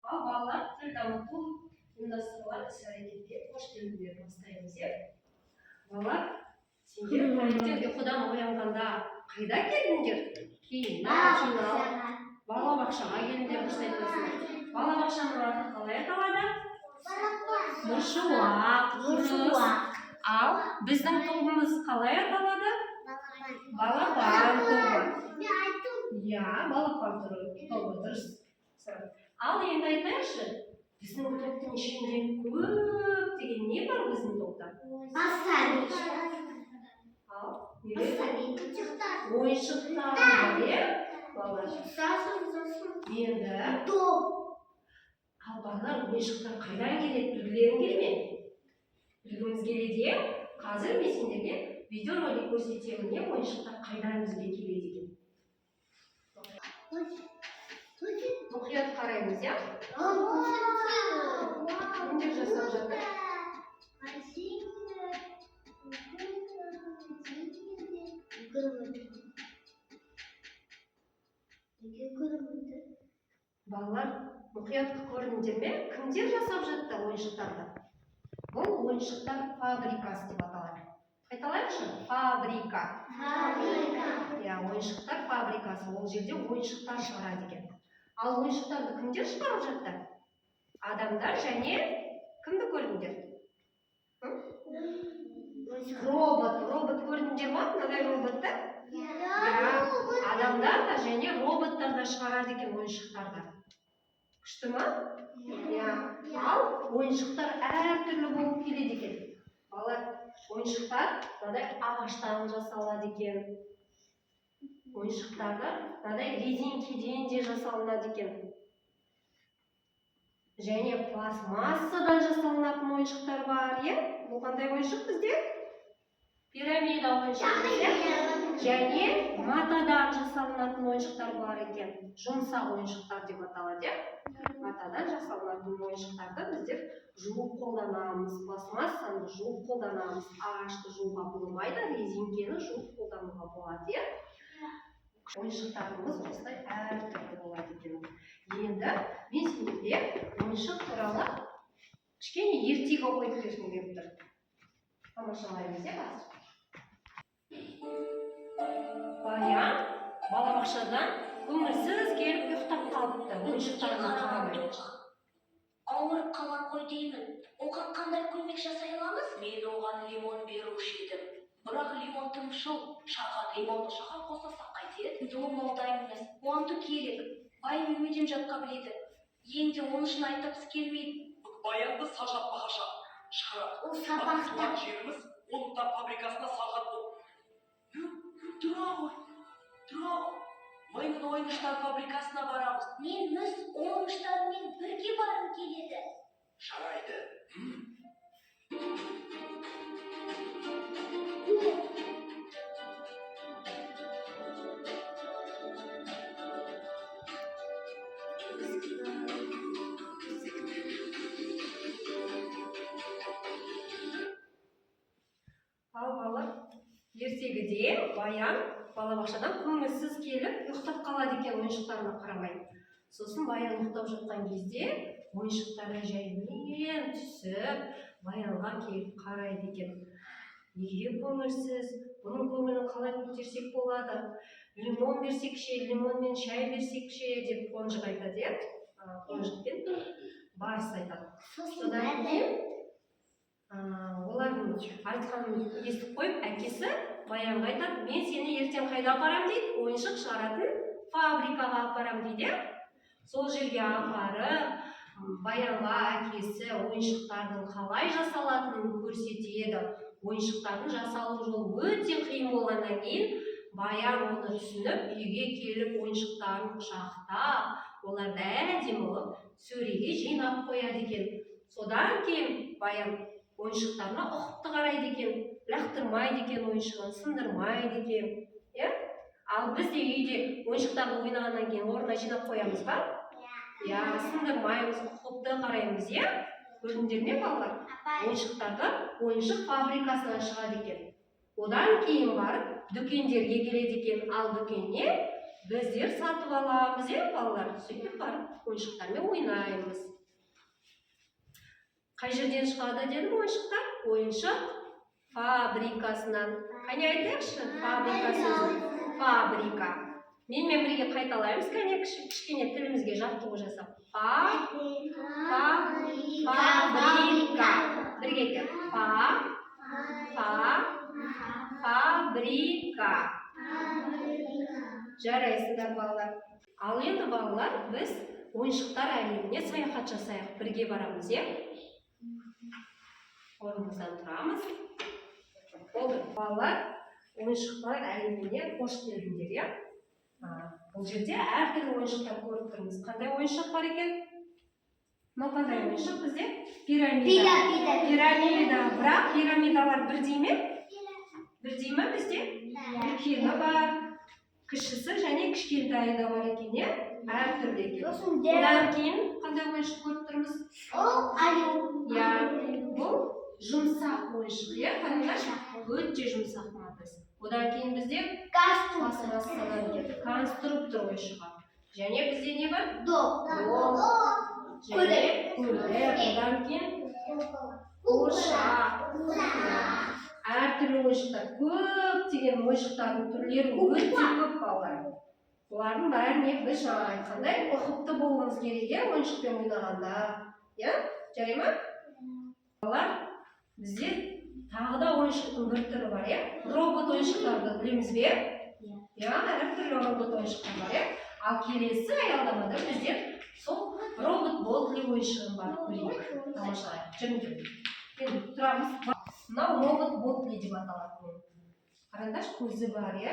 Ал балалар тіл дамыту ұйымдастырылған іс-әрекетке қош келдіңдер. Бастаймыз, иә? Балалар, сендер таңертең ұйқыдан оянғанда қайда келдіңдер? Киініп, жиналып, балабақшаға келдіңдер, дұрыс айтасыңдар. Балабақшаның аты қалай аталады? Нұршуақ, дұрыс. Ал біздің тобымыз қалай аталады? Балапан тобы. Иә, балапан тобы, дұрыс. Ал енді айтайықшы, біздің топтың ішінде көп деген не бар біздің топта? Ал ойыншықтар бар, иә? Балалар. Енді ал балалар ойыншықтар қайдан келеді, білгілерің келме? Білгіміз келеді, иә? Қазір мен сендерге видеоролик көрсетемін, не ойыншықтар қайдан бізге келеді екен? Мұқият қараймыз, иә? Кімдер жасап жатыр? Балалар, мұқият көрдіңдер ме? Кімдер жасап жатты ойыншықтарды? Бұл ойыншықтар фабрикасы деп аталады. Айталайықшы? Фабрика. Иә, ойыншықтар фабрикасы. Ол жерде ойыншықтар шығарады екен. Ал ойыншықтарды кімдер шығарып жатты? Адамдар және кімді көрдіңдер? Робот көрдіңдер ма? Мынадай роботты? Адамдар да және роботтар да шығарады екен ойыншықтарды. Күшті ма? Ал ойыншықтар әртүрлі болып келеді екен. Балалар, ойыншықтар мынадай ағаштан жасалады екен. Ойыншықтарды мынадай резинкеден де жасалынады екен. Және пластмассадан жасалынатын ойыншықтар бар, иә? Бұл қандай ойыншық бізде? Пирамида ойыншығы, иә? Және матадан жасалынатын ойыншықтар бар екен. Жұмсақ ойыншықтар деп аталады, иә? Матадан жасалынатын ойыншықтарды біздер жуып қолданамыз, пластмассаны жуып қолданамыз, ағашты жууға болмайды, резинкені жуып қолдануға болады, иә? Ойыншықтарымыз осылай әртүрлі болады екен. Енді мен сендерге ойыншық туралы кішкене ертегі қойып берсем деп тұр. Тамашалаймыз, иә? Баян балабақшадан көңілсіз келіп ұйықтап қалыпты. Ойыншықтарына қарамай. Ауырып қалған ғой деймін. Оған қандай көмек жасай аламыз? Мен оған лимон беруші едім. Бірақ лимон тым шыл. Шаған лимонды шаған қосасақ қайтеді? Ол молдайым емес. Қуанты керек. Байым үйден жатқа біледі. Енді оның үшін айтқысы келмейді. Баянды сажатпа қаша. Шарап. Ол сабақта. Жеріміз ұлттар фабрикасына салғат бұл. Тұра ғой. Маймын ойыныштар фабрикасына барамыз. Мен өз ойыныштарымен бірге барым келеді. Жарайды. Ал балалар, ертегіде Баян балабақшадан көңілсіз келіп ұйықтап қалады екен ойыншықтарына қарамай. Сосын Баян ұйықтап жатқан кезде ойыншықтары жаймен түсіп Баянға келіп қарайды екен. Неге көңілсіз? Бұның көңілін қалай көтерсек болады? Лимон берсек ше, лимон мен шай берсек ше деп қонжық айтады, иә? Қонжық пен барыс айтады. Содан кейін олардың айтқанын естіп қойып, әкесі Баянға айтады, мен сені ертең қайда апарам дейді, ойыншық шығаратын фабрикаға апарам дейді. Сол жерге апарып, Баянға әкесі ойыншықтардың қалай жасалатынын көрсетеді. Ойыншықтардың жасалу жолы өте қиын болғаннан кейін, Баян оны түсініп, үйге келіп ойыншықтарын құшақтап, оларды әдемі қылып сөреге жинап қояды екен. Содан кейін Баян ойыншықтарына ұқыпты қарайды екен, лақтырмайды екен ойыншығын, сындырмайды екен. Ал біз де үйде ойыншықтарды ойнағаннан кейін орнына жинап қоямыз ба? Иә, сындырмаймыз, ұқыпты қараймыз, иә? Көрдіңдер ме, балалар? Ойыншықтарды ойыншық фабрикасынан шығады екен. Одан кейін барып дүкендерге келеді екен. Ал дүкеннен біздер сатып аламыз, балалар. Сөйтіп барып ойыншықтармен ойнаймыз. Қай жерден шығады дедім ойыншықтар? Ойыншық фабрикасынан. Қане айтайықшы? Фабрика сөзін. Фабрика. Менімен бірге қайталаймыз, кәне кішкене тілімізге жаттығу жасап. Фабрика. Бірге кел. Фабрика. Жарайсыңдар балалар. Ал енді балалар, біз ойыншықтар әлеміне саяхат жасайық. Бірге барамыз, е? Орнымыздан тұрамыз. Болды. Балалар, ойыншықтар әлеміне қош келдіңдер, е? Бұл жерде әртүрлі ойыншықтар көріп тұрмыз. Қандай ойыншық бар екен? Мынау қандай ойыншық бізде? Пирамида. Пирамида. Бірақ пирамидалар бірдей ме? Бірдей ме бізде? Үлкені бар, кішісі және кішкентайы да бар екен, е? Әртүрлі екен. Одан кейін қандай ойыншық көріп тұрмыз? Бұл жұмсақ ойыншық, е? Қараңдаршы, өте жұмсақ мынау. Одан кейін бізде конструктор ойыншығы. Және бізде не бар? Және көлік. Одан кейін қуыршақ. Әртүрлі ойыншықтар. Көптеген ойыншықтардың түрлері өте көп балалар. Олардың бәріне біз жаңа айтқандай ұқыпты болуымыз керек, е? Ойыншықпен ойнағанда. Жарай ма? Балалар, бізде тағы да ойыншықтың бір түрі бар, е? Робот ойыншықтарды білеміз бе? Әртүрлі робот ойыншықтар бар, е? Ал келесі аялдамада бізде сол робот Бодли ойыншығын барып көрейік. Тамашалайық. Жүріңдер. Енді тұрамыз. Мынау робот Бодли деп аталады. Қараңдаршы, көзі бар, е?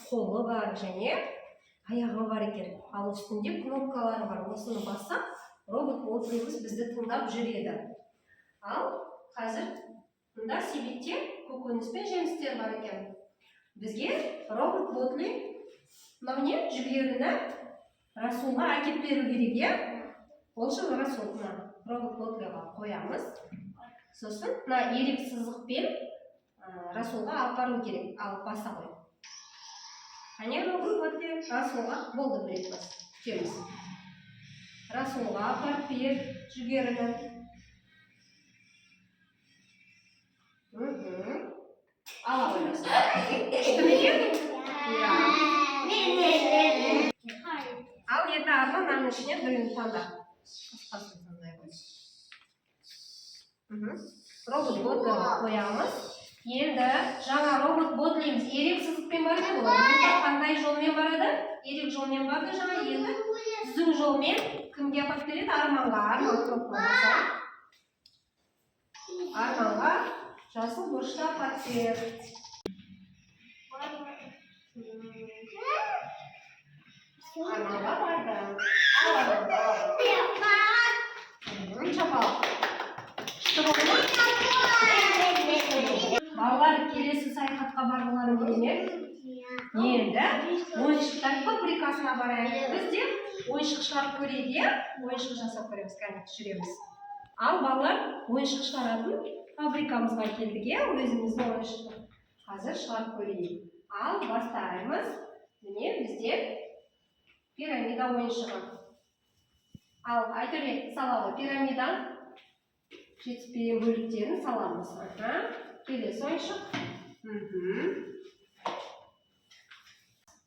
Қолы бар және аяғы бар екен. Ал үстінде кнопкалары бар. Осыны бассақ, робот Бодлиміз бізді тыңдап жүреді. Ал қазір мұнда себетте көкөніс пен жемістер бар екен. Бізге робот Бодли мынау не? Жүгеріні Расулға әкеп беру керек, е? Ол үшін Расулға робот Бодлиға қоямыз. Сосын мына ерек сызықпен Расулға алып бару керек. Алып баса қой. Қане робот Бодли Расулға болды білет бас. Көреміз. Расулға апарып бер жүгеріні. Ала қоймыз. Күшті ме екен? Ал енді арғы нанның ішінен біреуін таңда. Қысқасын таңдай қой. Робот Бодлиға қоямыз. Енді жаңа робот Бодлиміз ерек сызықпен барды ғой. Енді қандай жолмен барады? Ерек жолмен барды жаңа енді. Түзу жолмен кімге апарып береді? Арманға. Арманға жасыл бұрышта апарып береді. Арманға барды. Чапалық. Күшті болды ма? Балалар келесі саяхатқа барғылары келе. Енді ойыншықтар фабрикасына барайық. Біз де ойыншық шығарып көрейік, ойыншық жасап көреміз, кәне түсіреміз. Ал балалар ойыншық шығаратын фабрикамызға келдік, өзіміздің ойыншықты. Қазір шығарып көрейік. Ал бастаймыз. Міне бізде пирамида ойыншығы. Ал айтырбек салалы пирамидан жетіспеген бөліктерін саламыз. Келесі ойыншық.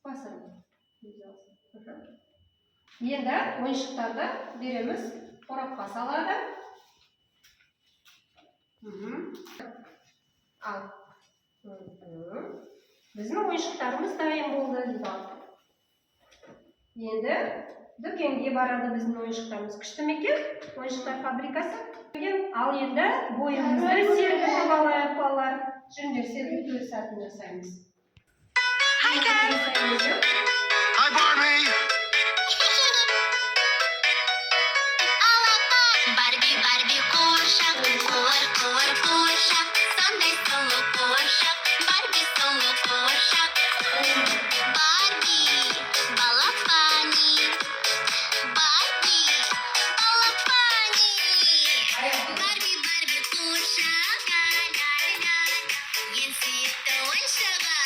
Басырым. Енді ойыншықтарды береміз. Қорапқа салады. Ал. Біздің ойыншықтарымыз дайын болды. Енді дүкенге барады біздің ойыншықтарымыз. Күшті ме екен? Ойыншықтар фабрикасы. Ал енді бойымызды сергітіп алайық балалар. Жүріңдер сергіту сәтін жасаймыз. Hi Ken! Hi Barbie! Барби, Барби, кошак, кошак, сондай сұлу кошак, Барби сұлу кошак. Барби, балапани, Барби, балапани. Барби, Барби, кошак, ең сүйікті ойыншығы.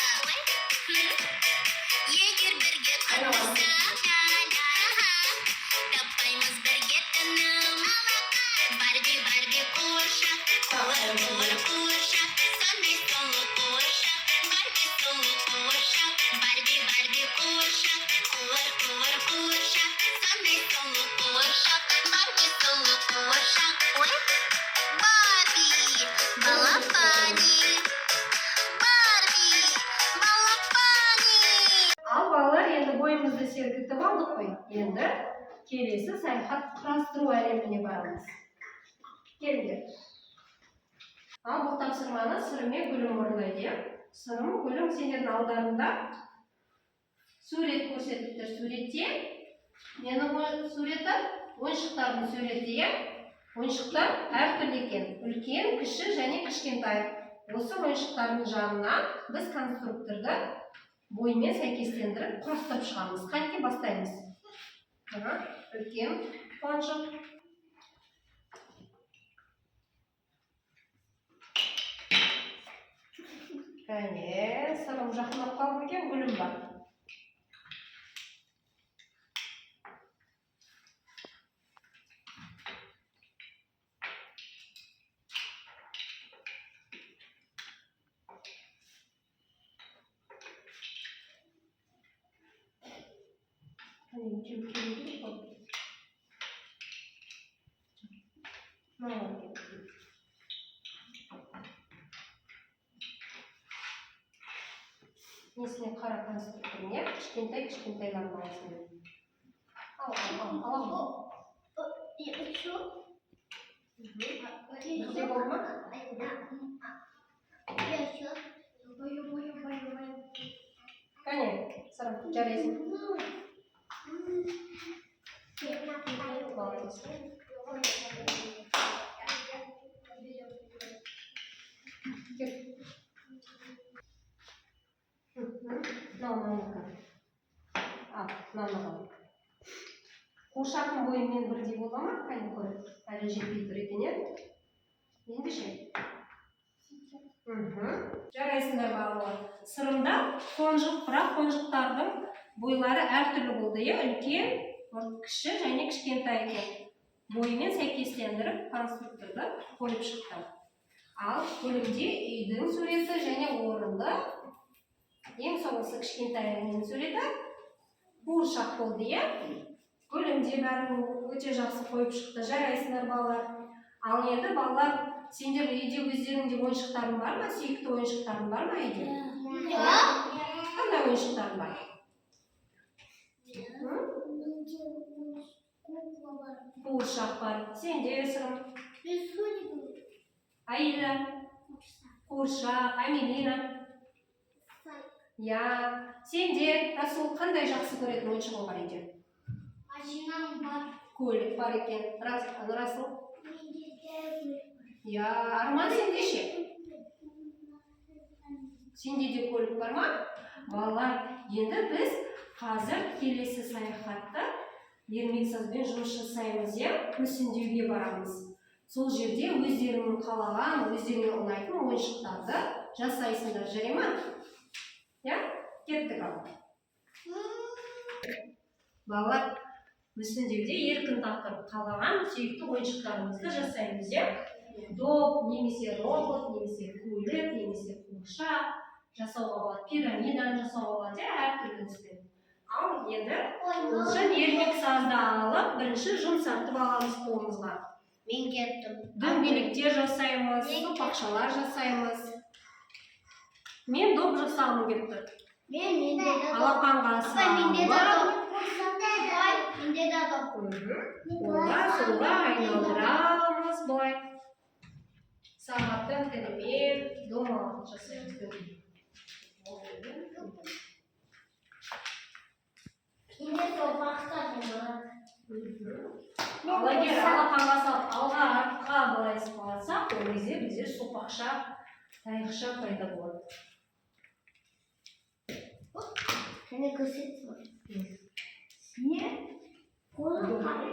Егер бірге құрмаса қуыршақ қуыршақ сондай сұлу қуыршақ Барби сұлу қуыршақ Барби қуыршақ қуыршақ сондай сұлу қуыршақ Барби сұлу қуыршақ ой Барби балапани Ал балалар, енді бойымызды сергітіп алдық қой. Енді келесі саяхат құрастыру әлеміне барамыз. Келіңдер. Ал бұл тапсырманы Сырым мен Гүлім орындайды. Сырым, Гүлім, сендердің алдарында сурет көрсетіпті. Суретте нені суреті? Ойыншықтардың суреті. Ойыншықтар әртүрлі екен. Үлкен, кіші және кішкентай. Осы ойыншықтардың жанына біз конструкторды бойымен сәйкестендіріп құрастырып шығамыз. Қанекей бастаймыз. Үлкен қуаншық. Сырым жақындап қалып екен, Гүлім бар. Несіне қара конструкторіне кішкентайларын аласың. Ал. Бірде болды ма? Кәне, Сырым, жарайсың. Қуыршақтың бойымен бірдей бола ма? Қайын көріп, әлі жетпей тұр екен, ендеше. Жарайсыңдар балалар. Сырымда қонжық, бірақ қонжықтардың бойлары әртүрлі болды, үлкен, кіші және кішкентай екен. Бойымен сәйкестендіріп конструкторды қойып шықты. Ал Гүлімде үйдің суреті және орынды. Ең соңғысы кішкентайының суреті қуыршақ болды. Гүлімде бәрін өте жақсы қойып шықты. Жарайсыңдар балалар. Ал енді балалар, сендер үйде өздеріңде ойыншықтарың бар ма? Сүйікті ойыншықтарың бар ма үйде? Қандай ойыншықтарың бар? Қуыршақ бар. Сенде, Сырым? Аида? Қуыршақ, Амелина? Сенде, Расул, қандай жақсы көретін ойыншығың бар үйде? Машинам бар. Көлік бар екен. Расул? Арман, сенде ше? Сенде де көлік бар ма? Балалар, енді біз қазір келесі саяхатта ермексазбен жұмыс жасаймыз, мүсіндеуге барамыз. Сол жерде өздерінің қалаған, өздеріне ұнайтын ойыншықтарды жасайсыңдар, жарай ма? Кеттік ал. Балалар, мүсіндеуде еркін тақырып қалаған сүйікті ойыншықтарымызды жасаймыз, доп, немесе робот, немесе көлік, немесе қуыршақ жасауға болады, пирамиданы жасауға болады, әртүрлі іспен. Ал енді үшін ермексазды алып, бірінші жұмсартып аламыз қолымызға. Мен кеттім. Дөңгелектер жасаймыз, сопақшалар жасаймыз. Мен доп жасағым кетті. Алақанға салып, оңға-солға айналдырамыз, былай. Сағаттың тілімен домалақ жасаймыз. Ал егер алақанға салып, алға артқа былай салсақ, ол кезде бізде сопақша, тайықша пайда болады. Сені көрсетсің. Не? Қолым қарай.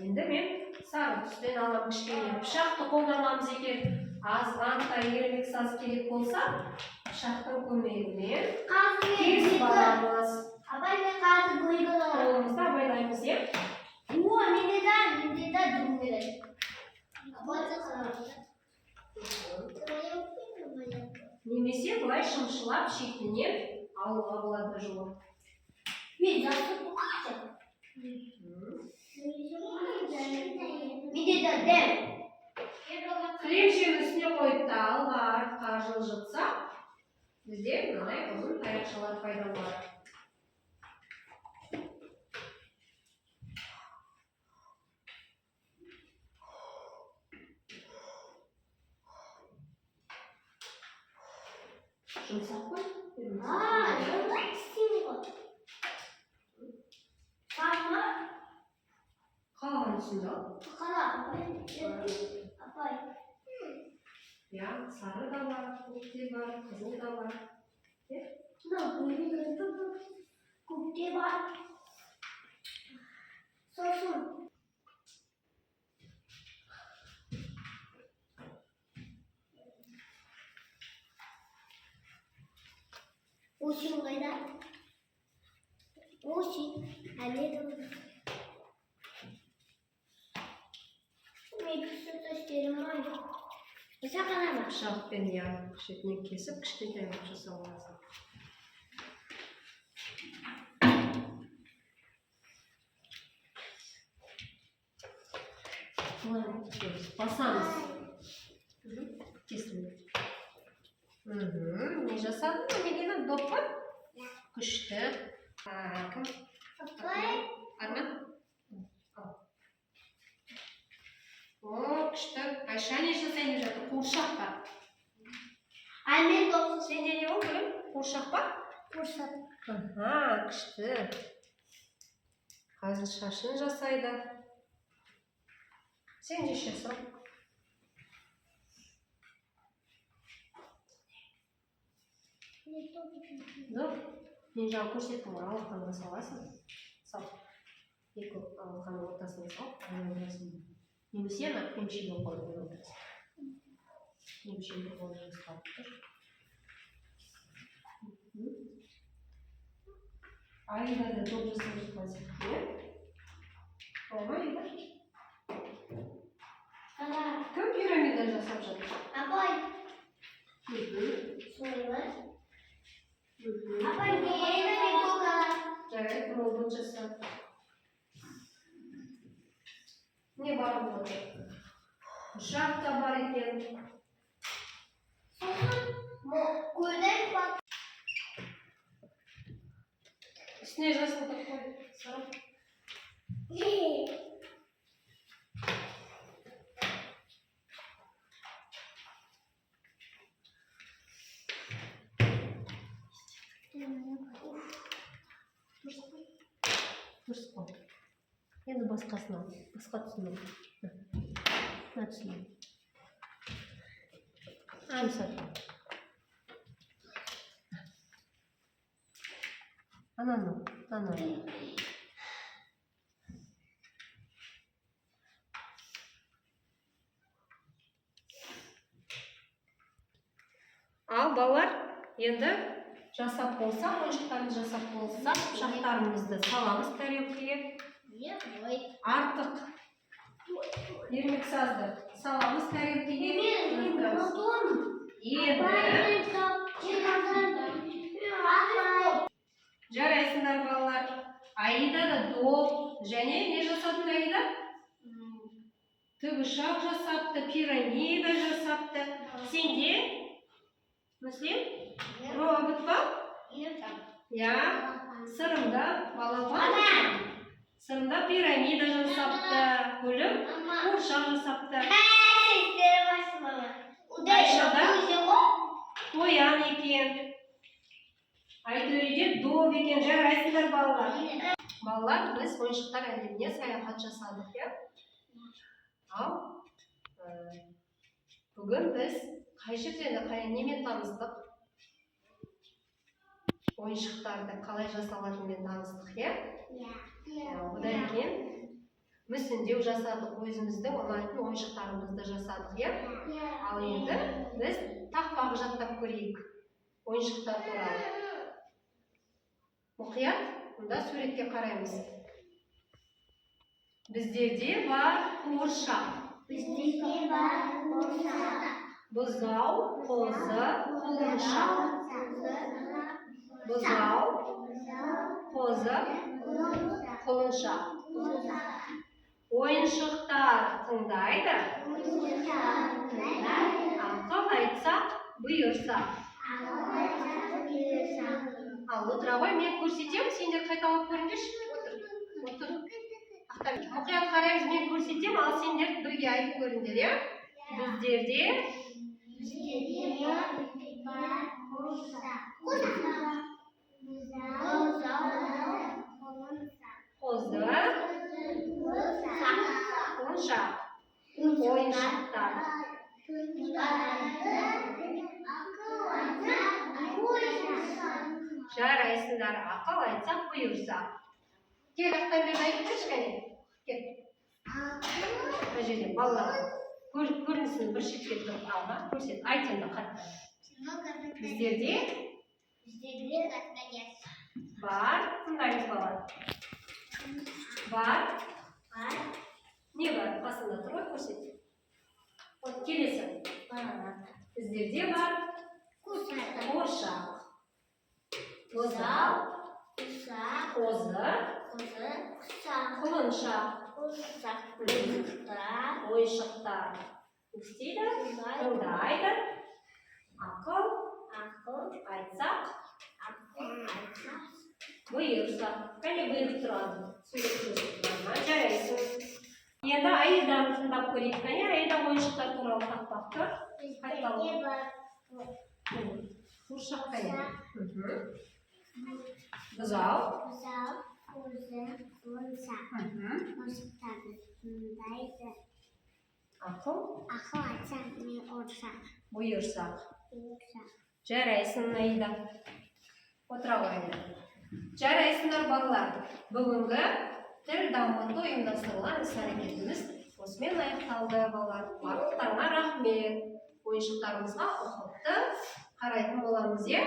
Енді мен сары түстен алам кішкене. Пышақты қолданамыз егер азғантай ермексаз керек болса, пышақтың көмегімен кесіп аламыз. Абай мен қазір көйгін аламын. Қолымызда байлаймыз, Менде да дөңгелек. былай шымшылап шетінен алуға болады жуып. Мен жасып бұқады. Менде де дәм. Кілемшенің үстіне қойып та алға артқа жылжытсақ, бізде мынандай ұзын таяқшалар пайда болады. Жұмсақ қой. Жұмсақ істеймін ғой. Сарма? Қалған түсінде ал. Қала, апай. Я, сары да бар, көкте бар, қызыл да бар. Көкте бар. Сосын. Осин қайда? Осин. Әлі де бар. Мен кісі төстерім ойды. Осыға қанама? Пышақпен я шетінен кесіп, кішкентай қылып жасап аласың. Басамыз. Кесілмейді. Не жасадың? Неден допы? Күшті. Кім? Апай. Арман? О, күшті. Айша не жасайын деп жатыр? Қуыршақ па? Мен допы. Сенде не болды? Қуыршақ па? Қуыршақ. Күшті. Қазір шашын жасайды. Сен де шешесің. Жоқ, мен жаңа көрсеттім ғой, алақанға саласың. Сал. Екі алақанның ортасына сал, айналдырасың. Немесе ана емшегі қолын айналдырасың. Емшегі қолын жасқалып тұр. Айда да топ жасап жатқан сияқты. Қалай ма, Айда? Кім пирамида жасап жатыр? Апай. Солай. Апай, не болды? Жарайды, молдың жасап. Не бар болды? Ұшақ та бар екен. Сосын, көлден бақ. Үстіне жасылдық қой. Сарып. Дұрыс қой. Енді басқасын ал. Басқа түсін ал. Мына түсін ал. Мысал. Ананы. Ал балалар, енді жасап болсақ, ойыншықтарымызды жасап болсақ, пышақтарымызды саламыз тарелкаға. Артық ермек сазды саламыз тарелкаға. Жарайсыңдар балалар. Аида да доп және не жасадың Аида? Тікұшақ жасапты, пирамида жасапты. Сенде? Мүслим? Робот па? Я. Сырымда балапан. Сырымда пирамида жасапты. Гүлім қуыршақ жасапты. Айшада қоян екен. Айтөреде доп екен. Жарайсыңдар балалар. Балалар, біз ойыншықтар әлеміне саяхат жасадық, я? Ал бүгін біз қай жерден немен таныстық? Ойыншықтарды қалай жасалатынымен таныстық, я? Одан кейін мүсіндеу жасадық, өзіміздің ұнайтын ойыншықтарымызды жасадық, я? Ал енді біз тақпақ жаттап көрейік ойыншықтар туралы. Мұқият, мұнда суретке қараймыз. Біздерде бар қуыршақ. Бұзау, қозы, құлыншақ. бұзау, қозы, құлыншақ. Ойыншықтар тыңдайды, ақыл айтсақ бұйырсақ. Ал отыра ғой, мен көрсетемін, сендер қайталап көріңдерші. Отыр. Мұқият қараймыз, мен көрсетемін, ал сендер бірге айтып көріңдер, иә? Біздерде қозы, құлыншақ, ойыншықтар. Жарайсыңдар, ақыл айтсақ бұйырсақ. Кел, ақтан бері айтып берші кәне. Кел. Бұл жерде балалар көрінсін, бір шетке тұрып алға, көрсет. Айт енді қатты. Біздерде бар, тыңдаймыз балалар. Бар. Не бар? Басында тұр ғой, көрсет. Вот келесі. Біздерде бар қуыршақ, бұзау, қозы, құлыншақ, ойыншықтар. Не істейді? Тыңдайды. Ақыл айтсақ бұйырсақ. Кәне бұйырып тұрады. Жарайсың. Енді Аидан тыңдап көрейік. Кәне Аида ойыншықтар туралы тақпақты. Қуыршақ кәне. Бұзау. Ақыл бұйырсақ. Жарайсың Аида. Отыра қойыңдар. Жарайсыңдар балалар. Бүгінгі тіл дамыту ұйымдастырылған іс-әрекетіміз осымен аяқталды балалар. Барлықтарыңа рахмет. Ойыншықтарымызға ұқыпты қарайтын боламыз, иә?